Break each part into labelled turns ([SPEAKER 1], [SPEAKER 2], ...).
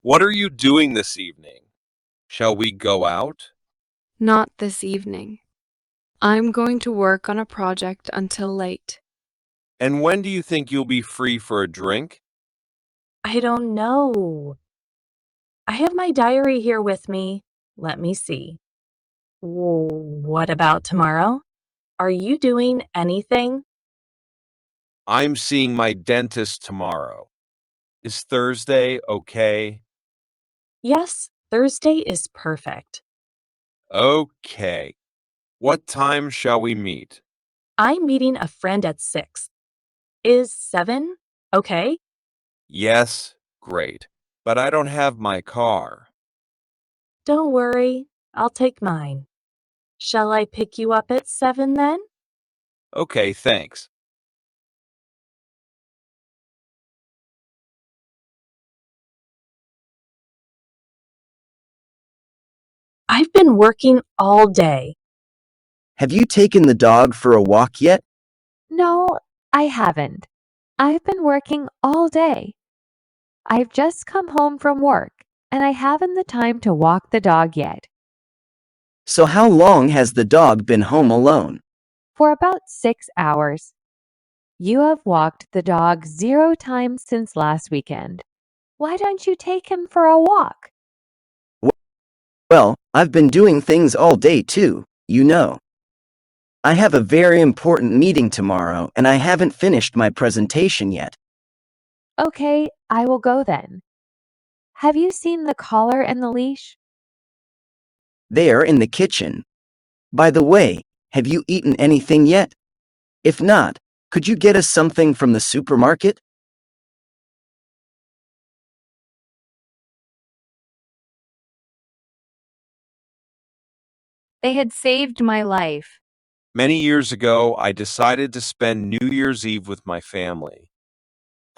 [SPEAKER 1] What are you doing this evening? Shall we go out?
[SPEAKER 2] Not this evening. I'm going to work on a project until late.
[SPEAKER 1] And when do you think you'll be free for a drink?
[SPEAKER 3] I don't know. I have my diary here with me. Let me see. What about tomorrow? Are you doing anything?
[SPEAKER 1] I'm seeing my dentist tomorrow. Is Thursday okay?
[SPEAKER 3] Yes, Thursday is perfect.
[SPEAKER 1] Okay. What time shall we meet?
[SPEAKER 3] I'm meeting a friend at 6. Is 7 okay?
[SPEAKER 1] Yes, great. But I don't have my car.
[SPEAKER 3] Don't worry, I'll take mine. Shall I pick you up at 7 then?
[SPEAKER 1] Okay, thanks.
[SPEAKER 3] I've been working all day.
[SPEAKER 4] Have you taken the dog for a walk yet?
[SPEAKER 5] No, I haven't. I've been working all day. I've just come home from work, and I haven't the time to walk the dog yet.
[SPEAKER 4] So how long has the dog been home alone?
[SPEAKER 5] For about 6 hours. You have walked the dog 0 times since last weekend. Why don't you take him for a walk?
[SPEAKER 4] Well, I've been doing things all day too, you know. I have a very important meeting tomorrow and I haven't finished my presentation yet.
[SPEAKER 5] Okay, I will go then. Have you seen the collar and the leash?
[SPEAKER 4] They are in the kitchen. By the way, have you eaten anything yet? If not, could you get us something from the supermarket?
[SPEAKER 2] They had saved my life.
[SPEAKER 1] Many years ago, I decided to spend New Year's Eve with my family.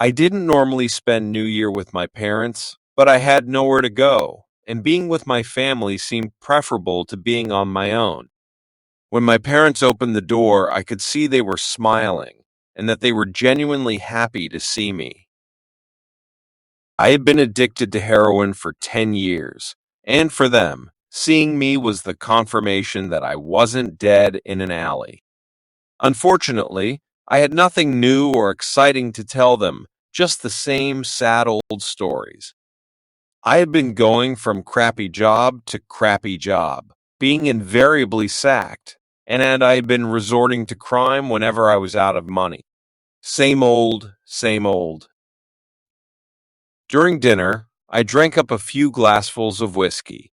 [SPEAKER 1] I didn't normally spend New Year with my parents, but I had nowhere to go, and being with my family seemed preferable to being on my own. When my parents opened the door, I could see they were smiling and that they were genuinely happy to see me. I had been addicted to heroin for 10 years, and for them, seeing me was the confirmation that I wasn't dead in an alley. Unfortunately, I had nothing new or exciting to tell them, just the same sad old stories. I had been going from crappy job to crappy job, being invariably sacked, and I had been resorting to crime whenever I was out of money. Same old, same old. During dinner, I drank up a few glassfuls of whiskey.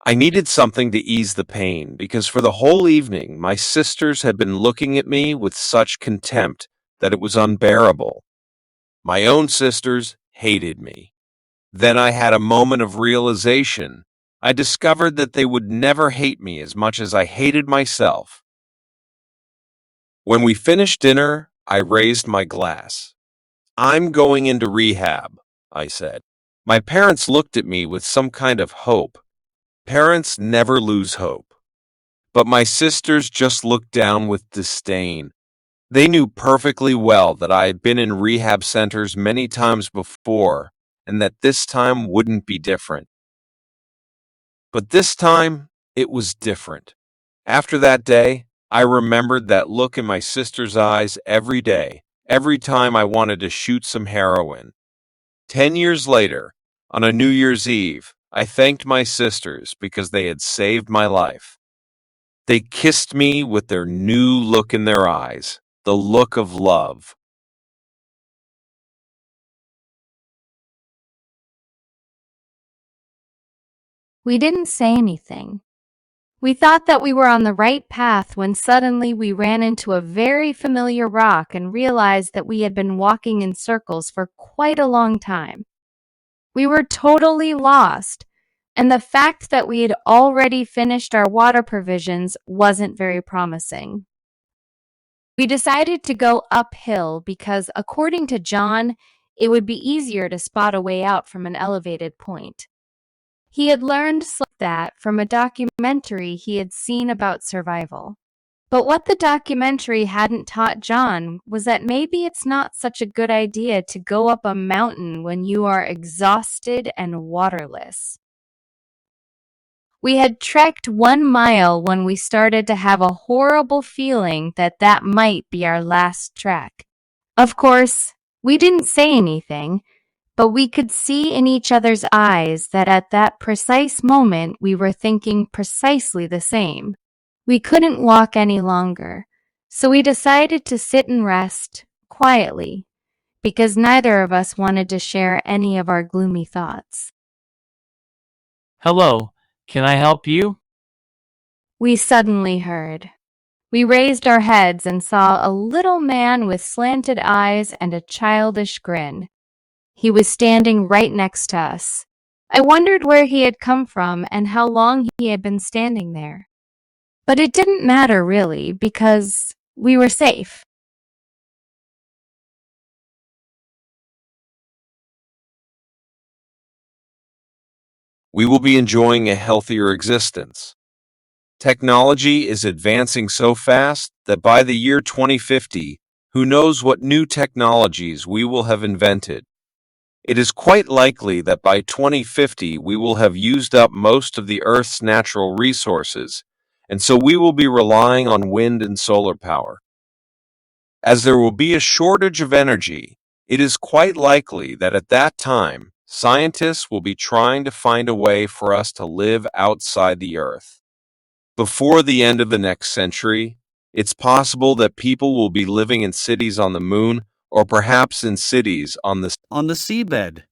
[SPEAKER 1] I needed something to ease the pain because for the whole evening my sisters had been looking at me with such contempt that it was unbearable. My own sisters hated me. Then I had a moment of realization. I discovered that they would never hate me as much as I hated myself. When we finished dinner, I raised my glass. I'm going into rehab, I said. My parents looked at me with some kind of hope. Parents never lose hope. But my sisters just looked down with disdain. They knew perfectly well that I had been in rehab centers many times before, and that this time wouldn't be different. But this time, it was different. After that day, I remembered that look in my sister's eyes every day, every time I wanted to shoot some heroin. 10 years later, on a New Year's Eve, I thanked my sisters because they had saved my life. They kissed me with their new look in their eyes, the look of love.
[SPEAKER 2] We didn't say anything. We thought that we were on the right path when suddenly we ran into a very familiar rock and realized that we had been walking in circles for quite a long time. We were totally lost, and the fact that we had already finished our water provisions wasn't very promising. We decided to go uphill because, according to John, it would be easier to spot a way out from an elevated point. He had learned that from a documentary he had seen about survival. But what the documentary hadn't taught John was that maybe it's not such a good idea to go up a mountain when you are exhausted and waterless. We had trekked 1 mile when we started to have a horrible feeling that that might be our last trek. Of course, we didn't say anything, but we could see in each other's eyes that at that precise moment we were thinking precisely the same. We couldn't walk any longer, so we decided to sit and rest quietly, because neither of us wanted to share any of our gloomy thoughts.
[SPEAKER 6] Hello, can I help you?
[SPEAKER 2] We suddenly heard. We raised our heads and saw a little man with slanted eyes and a childish grin. He was standing right next to us. I wondered where he had come from and how long he had been standing there. But it didn't matter really, because we were safe.
[SPEAKER 1] We will be enjoying a healthier existence. Technology is advancing so fast that by the year 2050, who knows what new technologies we will have invented. It is quite likely that by 2050 we will have used up most of the Earth's natural resources, and so we will be relying on wind and solar power. As there will be a shortage of energy, it is quite likely that at that time, scientists will be trying to find a way for us to live outside the Earth. Before the end of the next century, it's possible that people will be living in cities on the moon or perhaps in cities on the
[SPEAKER 7] seabed.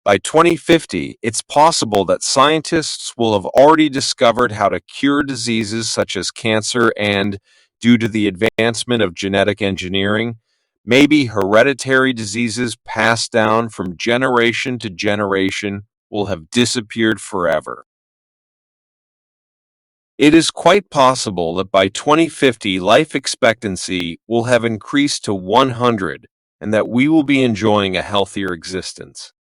[SPEAKER 1] By 2050, it's possible that scientists will have already discovered how to cure diseases such as cancer and, due to the advancement of genetic engineering, maybe hereditary diseases passed down from generation to generation will have disappeared forever. It is quite possible that by 2050 life expectancy will have increased to 100 and that we will be enjoying a healthier existence.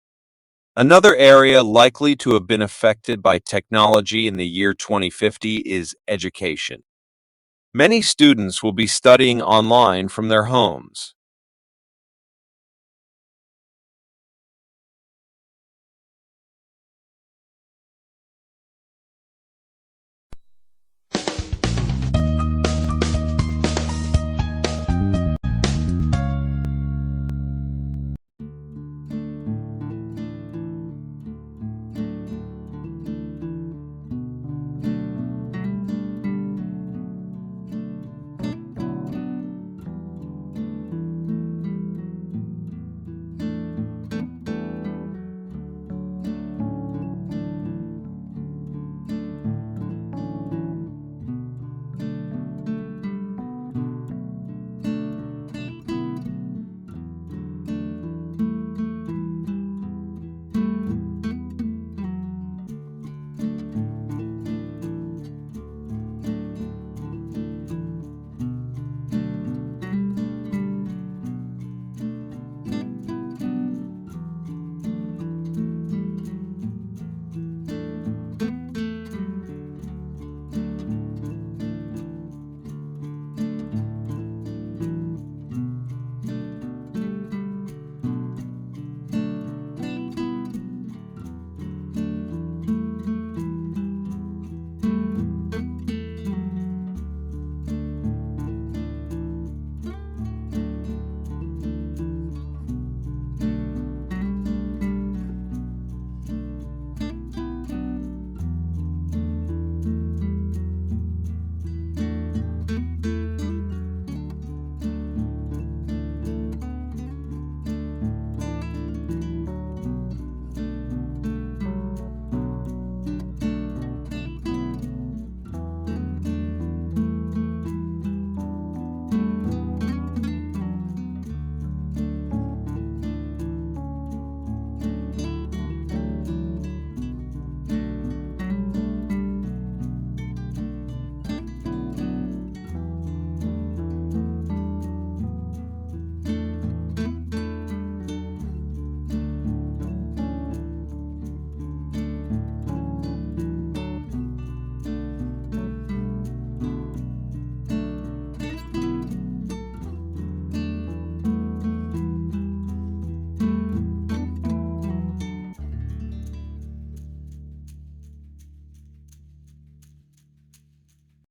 [SPEAKER 1] Another area likely to have been affected by technology in the year 2050 is education. Many students will be studying online from their homes.